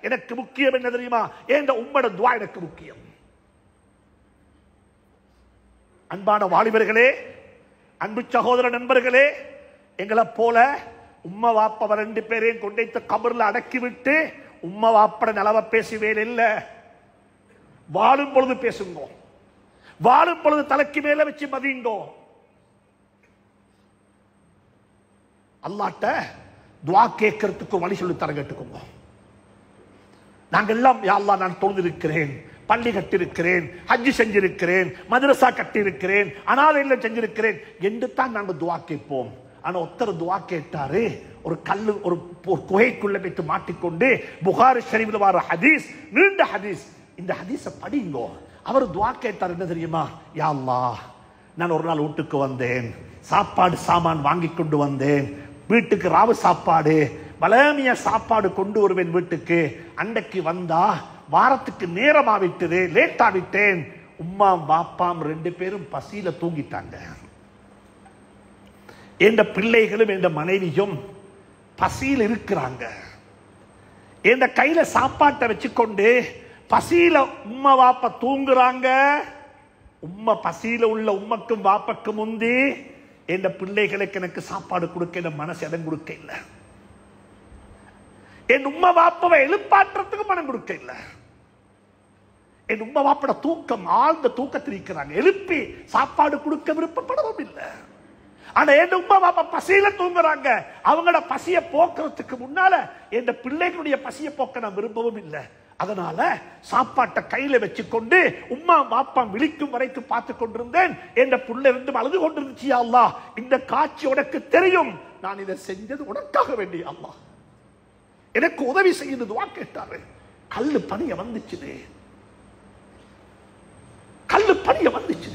எனக்கு முக்கியம் என்ன தெரியுமா? என்ற உம்மோட துஆ எனக்கு முக்கியம். அன்பான வாலிபர்களே, அன்பு சகோதர நண்பர்களே, எங்களை போல உம்மா வாப்பவ 2 பேரையும் கொண்டைத்த கபர்ல அடக்கிவிட்டு உம்மா வாப்பட நலவ பேசுவேன் இல்ல. வாழும் பொழுது பேசுங்கோ, வாழும் பொழுது தலைக்கு மேல வச்சு மதியுங்கோ. அல்லாஹ்ட்ட துஆ கேட்கறதுக்கு வழி சொல்லி தர கேட்டுக்கோங்க. நாங்கள் எல்லாம் யா அல்லாஹ், நான் தொழுதிருக்கிறேன், பள்ளி கட்டிருக்கிறேன், ஹஜ் செஞ்சிருக்கிறேன், மதரசா கட்டிருக்கிறேன், அனாதை இல்லம் செஞ்சிருக்கிறேன் என்று தான் நாங்கள் துஆ கேட்போம். ஆனா ஒருத்தர் துஆ கேட்டாரு, ஒரு கல்லு ஒரு குகைக்குள்ள வைத்து மாட்டிக்கொண்டு, புகாரி ஷரீஃப்ல வர ஹதீஸ், நீண்ட ஹதீஸ், இந்த ஹதீஸ படிங்கோ. அவர் துஆ கேட்டார், என்ன தெரியுமா? யா அல்லாஹ், நான் ஒரு நாள் வீட்டுக்கு வந்தேன், சாப்பாடு சாமான் வாங்கி கொண்டு வந்தேன், வீட்டுக்கு ராவு சாப்பாடு பலமிய சாப்பாடு கொண்டு வருவேன் வீட்டுக்கு. அன்றைக்கு வந்தா வாரத்துக்கு நேரமாவிட்டது, லேட் ஆவிட்டேன். உம்மா பாப்பாம் 2 பேரும் பசியில தூங்கிட்டாங்க. என்ற பிள்ளைகளும் என்ற மனைவியும் பசியில் இருக்கிறாங்க. என்ற கையில சாப்பாட்டை வச்சுக்கொண்டு பசியில உம்மா வாப்பா தூங்குறாங்க. உம்மா பசியில உள்ள உம்மக்கும் வாப்பக்கும் முந்தி என்ற பிள்ளைகளுக்கு எனக்கு சாப்பாடு கொடுக்க என் மனசு இடம் கொடுக்க இல்லை. என் உம்மா வாப்பவை எழுப்பாற்றத்துக்கு மனம் கொடுக்க இல்லை. என் உம்மா வாப்பட தூக்கம், ஆழ்ந்த தூக்கத்தில் இருக்கிறாங்க. எழுப்பி சாப்பாடு கொடுக்க விருப்பப்படவும் இல்லை. ஆனா என் உம்மா பாப்பா பசியில தூங்குறாங்க. அவங்களோட பசிய போக்குறதுக்கு முன்னால என் பிள்ளைகளுடைய பசிய போக்க நான் விரும்பவும் இல்லை. அதனால சாப்பாட்டை கையில வச்சுக்கொண்டு உம்மா பாப்பா விழிக்கும் வரைக்கும் பார்த்து கொண்டிருந்தேன். என் பிள்ளை ரெண்டும் அழுது கொண்டிருந்துச்சு. அல்லாஹ், இந்த காட்சி உனக்கு தெரியும், நான் இதை செஞ்சது உனக்காக வேண்டிய அல்லாஹ், எனக்கு உதவி செய்யுது துஆ கேட்டாரு. கல்லு பணிய வந்துச்சு, கல்லு பணிய வந்துச்சு.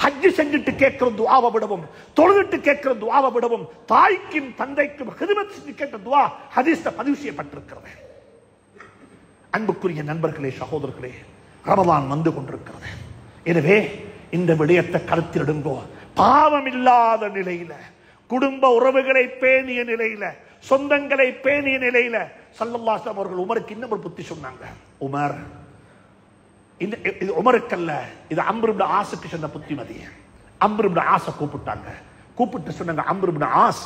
ஹஜ் செஞ்சுட்டு கேட்கிற துஆவை விடவும், தொழுதுட்டு கேட்கிற துஆவை விடவும், தாய்க்கும் தந்தைக்கும் ஹிதமத் செஞ்சு கேட்ட துஆ ஹதீஸ்ல பதிவு செய்யப்பட்டிருக்கிறது. அன்புக்குரிய நண்பர்களே, சகோதரர்களே, ரமலான் வந்து கொண்டிருக்கிறது. எனவே இந்த விடயத்தை கருத்தில் எடுங்கோ. பாவம் இல்லாத நிலையில, குடும்ப உறவுகளை பேணிய நிலையில, சொந்தங்களை பேணிய நிலையில ஸல்லல்லாஹு அலைஹி வஸல்லம் அவர்கள் உமருக்கு இன்னும் ஒரு புத்தி சொன்னாங்க. உமர், இது உமருக்கல்ல, இது அம்ர் இப்னு ஆஸுக்கு சொன்ன புத்திமதி. அம்ர் இப்னு ஆஸை கூப்பிட்டாங்க. கூப்பிட்டு சொன்னாங்க, அம்ர் இப்னு ஆஸ்,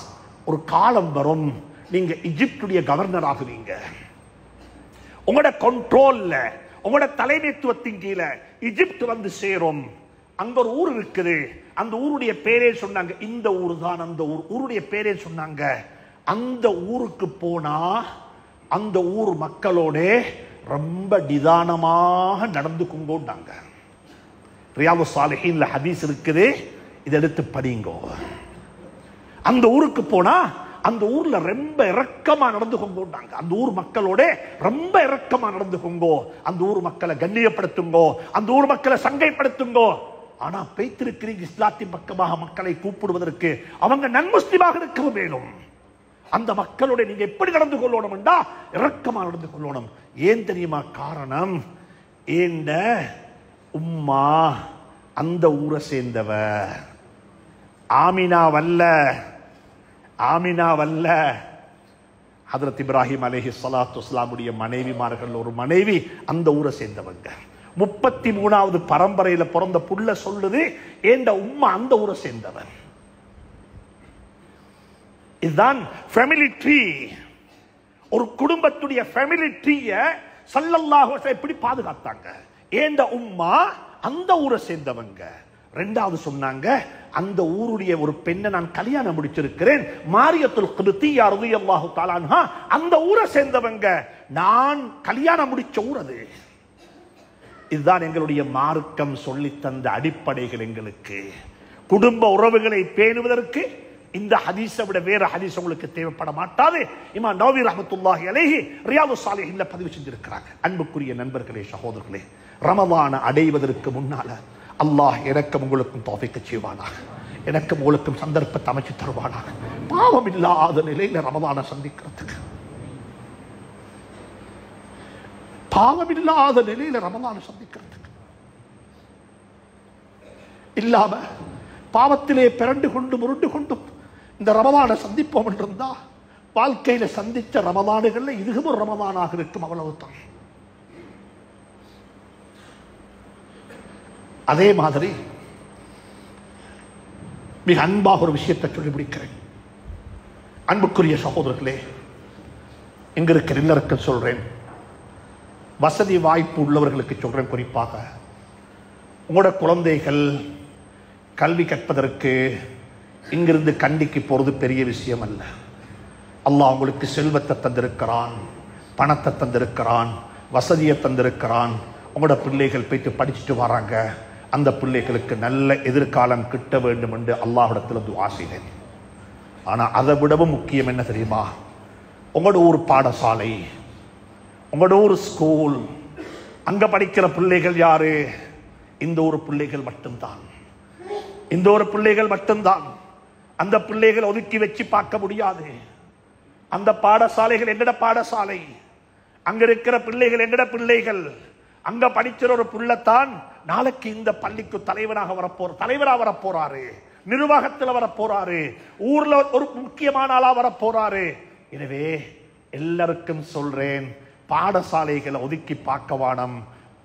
ஒரு காலம் வரும் நீங்க எகிப்துடைய கவர்னர் ஆகுவீங்க. உங்களோட கண்ட்ரோல்ல, உங்களோட தலைமைத்துவத்தின் கீழே எகிப்து வந்து சேரும். அங்க ஒரு ஊர் இருக்குது, அந்த ஊருடைய பேரே சொன்னாங்க. இந்த ஊர் தான் அந்த ஊர். ஊருடைய பேரே சொன்னாங்க. அந்த ஊருக்கு போனா அந்த ஊர் மக்களோட ரொம்ப நிதானமாக நடந்து கொண்டாங்க. ரியாதுஸ் ஸாலிஹீன்ல ஹதீஸ் இருக்குது, இதை எடுத்து படிங்கோ. அந்த ஊருக்கு போனா அந்த ஊர்ல ரொம்ப இரக்கமா நடந்து கொண்டாங்க. அந்த ஊர் மக்களோட ரொம்ப இரக்கமா நடந்து கொங்கோ. அந்த ஊர் மக்களை கண்ணியப்படுத்துங்கோ, அந்த ஊர் மக்களை சங்கைப்படுத்துங்கோ. ஆனா பேய்த்திருக்கிறீங்க இஸ்லாத்தின் பக்கமாக மக்களை கூப்பிடுவதற்கு அவங்க நன்முஸ்லிமாக இருக்க வேணும். அந்த மக்களோட நீங்க எப்படி நடந்து கொள்ளணும் என்றா இரக்கமா நடந்து கொள்ளணும். ஏன் தெரியுமா காரணம்? ஏண்ட உம்மா அந்த ஊரை சேர்ந்தவ, ஆமினா வல்ல, ஆமினா வல்ல. ஹஜ்ரத் இப்ராஹிம் அலைஹிஸ்ஸலாத்து வஸ்ஸலாமுடைய மனைவிமார்கள் ஒரு மனைவி அந்த ஊரை சேர்ந்தவங்க. 33வது பரம்பரையில பிறந்த புள்ள சொல்லுது, ஏண்ட உம்மா அந்த ஊரை சேர்ந்தவன். இதுதான் ஃபேமிலி ட்ரீ. ஒரு குடும்பத்துடைய ஃபேமிலி ட்ரீய ஸல்லல்லாஹு அலைஹி வஸல்லம் எப்படி பாதுகாத்தாங்க? ஏண்ட உம்மா அந்த ஊரை சேர்ந்தவங்க. ரெண்டாவது சொன்னாங்க, அந்த ஊருடைய ஒரு பெண்ணை நான் கல்யாணம் முடிச்சிருக்கிறேன், மாரியத்துல் கிப்திய்யா ரலியல்லாஹு தஆலா அன்ஹா, அந்த ஊரை சேர்ந்தவங்க. நான் கல்யாணம் முடிச்ச ஊர் அது. இதுதான் எங்களுடைய மார்க்கம் சொல்லி தந்த அடிப்படைகள். எங்களுக்கு குடும்ப உறவுகளை பேணுவதற்கு இந்த ஹதீஸை விட வேற ஹதீஸ் உங்களுக்கு தேவைப்பட மாட்டாது. இமாம் நவவி ரஹ்மத்துல்லாஹி அலைஹி ரியாதுஸ் ஸாலிஹீன்ல பதிவு செஞ்சிருக்கிறாங்க. அன்புக்குரிய நண்பர்களே, சகோதரர்களே, ரமலானை அடைவதற்கு முன்னால அல்லாஹ் எனக்கும் உங்களுக்கும் தௌஃபீக் செய்வானாக, எனக்கும் உங்களுக்கும் சந்தர்ப்பத்தை அமைச்சு தருவானாக. பாவம் இல்லாத நிலையில ரமலானை சந்திக்கிறதுக்கு, பாவம் இல்லாத நிலையில ரமலானை சந்திக்கிறதுக்கு இல்லாம பாவத்திலே பிறண்டு கொண்டு முருண்டு கொண்டும் இந்த ரமலானை சந்திப்போம் என்றிருந்தா வாழ்க்கையில சந்திச்ச ரமலானுகள்ல இதுவும் ஒரு ரமலானாக இருக்கும். அவ்வளவுதான். அதே மாதிரி மிக அன்பாக ஒரு விஷயத்தை சொல்லி முடிக்கிறேன். அன்புக்குரிய சகோதரர்களே, எங்க இருக்கிற எல்லாருக்கும் சொல்றேன், வசதி வாய்ப்பு உள்ளவர்களுக்கு சொல்றேன், குறிப்பாக உங்களோட குழந்தைகள் கல்வி கற்பதற்கு இங்கிருந்து கண்டிக்கு போறது பெரிய விஷயம் அல்ல. அல்லாஹ் உங்களுக்கு செல்வத்தை தந்திருக்கிறான், பணத்தை தந்திருக்கிறான், வசதியை தந்திருக்கிறான். உங்களோட பிள்ளைகள் போய்த்து படிச்சுட்டு வராங்க. அந்த பிள்ளைகளுக்கு நல்ல எதிர்காலம் கிட்ட வேண்டும் என்று அல்லாஹ்விடத்தில் துஆ செய்தேன். ஆனா அதை விடவும் முக்கியம் என்ன தெரியுமா? உங்களோட ஊர் பாடசாலை, உங்களோட ஊர் ஸ்கூல், அங்க படிக்கிற பிள்ளைகள் யாரு? இந்த ஒரு பிள்ளைகள் மட்டும்தான். இந்த ஒரு பிள்ளைகள் மட்டும்தான். அந்த பிள்ளைகள் ஒதுக்கி வச்சு பார்க்க முடியாது. அந்த பாடசாலைகள் எங்கட பாடசாலை, அங்க இருக்கிற பிள்ளைகள் எங்கட பிள்ளைகள். அங்க படிக்கிற ஒரு புள்ளத்தான் நாளைக்கு இந்த பள்ளிக்கு தலைவராக வரப்போறாரு, நிர்வாகத்தில் வரப்போறாரு, ஊர்ல ஒரு முக்கியமான ஆளா வரப்போறாரு. எனவே எல்லாருக்கும் சொல்றேன், பாடசாலைகளை ஒதுக்கி பார்க்க வானம்.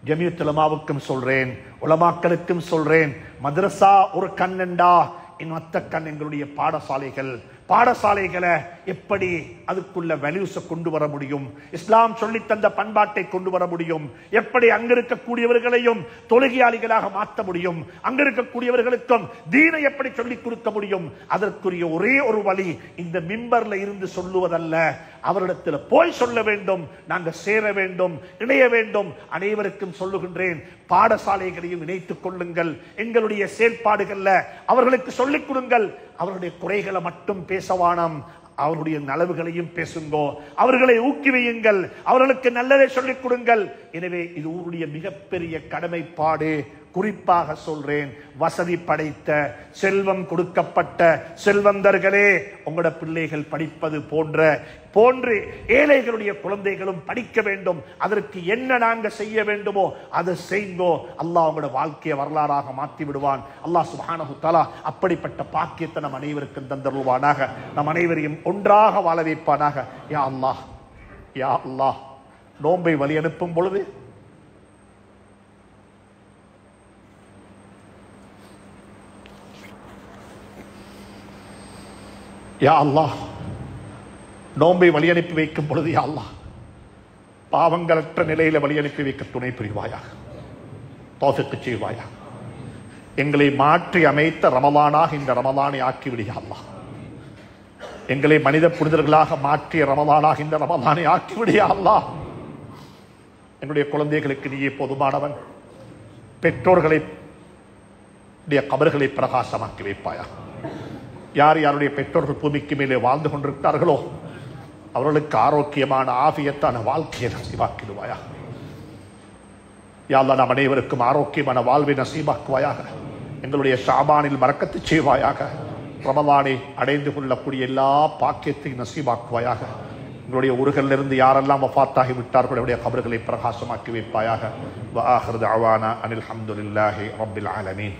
ஜமியத் உலமாவுக்கும் சொல்றேன், உலமாக்களுக்கும் சொல்றேன், மதரசா ஒரு கண்ணண்டா, மற்ற கண் எங்களுடைய பாடசாலைகள். பாடசாலைகளை எப்படி அதுக்குள்ள வேல்யூஸை கொண்டு வர முடியும், இஸ்லாம் சொல்லி தந்த பண்பாட்டை கொண்டு வர முடியும், எப்படி அங்க இருக்கக்கூடியவர்களையும் தொழுகையாளிகளாக மாற்ற முடியும், அங்க இருக்கக்கூடியவர்களுக்கும் தீனை எப்படி சொல்லிக் கொடுக்க முடியும், அதற்குரிய ஒரே ஒரு வழி இந்த மிம்பர்ல இருந்து சொல்லுவதல்ல, அவரிடத்தில் போய் சொல்ல வேண்டும், நாங்க சேர வேண்டும், இணைய வேண்டும். அனைவருக்கும் சொல்லுகின்றேன், பாடசாலைகளையும் இணைத்துக் கொள்ளுங்கள். எங்களுடைய செயல்பாடுகள்ல அவர்களுக்கு சொல்லிக் கொடுங்கள். அவருடைய குறைகளை மட்டும் பேசவானம், அவருடைய நலவுகளையும் பேசுங்கோ, அவர்களை ஊக்குவியுங்கள், அவர்களுக்கு நல்லதை சொல்லிக் கொடுங்கள். எனவே இது ஊருடைய மிகப்பெரிய கடமைப்பாடு. குறிப்பாக சொல்றேன், வசதி படைத்த செல்வம் கொடுக்கப்பட்ட செல்வந்தர்களே, உங்களோட பிள்ளைகள் படிப்பது போன்று ஏழைகளுடைய குழந்தைகளும் படிக்க வேண்டும். அதற்கு என்ன நாங்க செய்ய வேண்டுமோ அதை செய்யுங்கோ. அல்லாஹ் உங்களோட வாழ்க்கையை வரலாறாக மாற்றி விடுவான். அல்லாஹ் சுப்ஹானஹு தஆலா அப்படிப்பட்ட பாக்கியத்தை நம் அனைவருக்கும் தந்தருள்வானாக. நம் அனைவரையும் ஒன்றாக வாழ வைப்பானாக. யா அல்லாஹ், யா அல்லாஹ், நோன்பை வழி அனுப்பும் பொழுது யா அல்லாஹ், நோன்பை வழி அனுப்பி வைக்கும் பொழுது யா அல்லாஹ், பாவங்களற்ற நிலையில வழி அனுப்பி வைக்க துணை புரிவாயாக, தௌஃபீக் செய்வாயாக. எங்களை மாற்றி அமைத்த ரமலானாக இந்த ரமலானை ஆக்கிவிடியா அல்லாஹ். எங்களை மனித புனிதர்களாக மாற்றிய ரமலானாக இந்த ரமலானை ஆக்கிவிடியா அல்லாஹ். என்னுடைய குழந்தைகளுக்கு நீயே போதுமானவன். பெற்றோர்களை கபர்களை பிரகாசமாக்கி வைப்பாயா. யார் யாருடைய பெற்றோர்கள் பூமிக்கு மேலே வாழ்ந்து கொண்டிருக்கிறார்களோ அவர்களுக்கு ஆரோக்கியமான ஆபியத்தான வாழ்க்கையை நசீபாக்கிடுவாயா. யா அல்லாஹ், நாம் அனைவருக்கும் ஆரோக்கியமான வாழ்வை நசீபாக்குவாயாக. எங்களுடைய ஷாபானில் பரக்கத்து செய்வாயாக. ரமலானை அடைந்து கொள்ளக்கூடிய எல்லா பாக்கியத்தையும் நசீபாக்குவாயாக. எங்களுடைய ஊர்களிலிருந்து யாரெல்லாம் வஃபாத்தாகி விட்டார்களோ அவருடைய கபர்களை பிரகாசமாக்கி வைப்பாயாக. வ ஆகிரு தஅவானா அனில் ஹம்துலில்லாஹி ரப்பில் ஆலமீன்.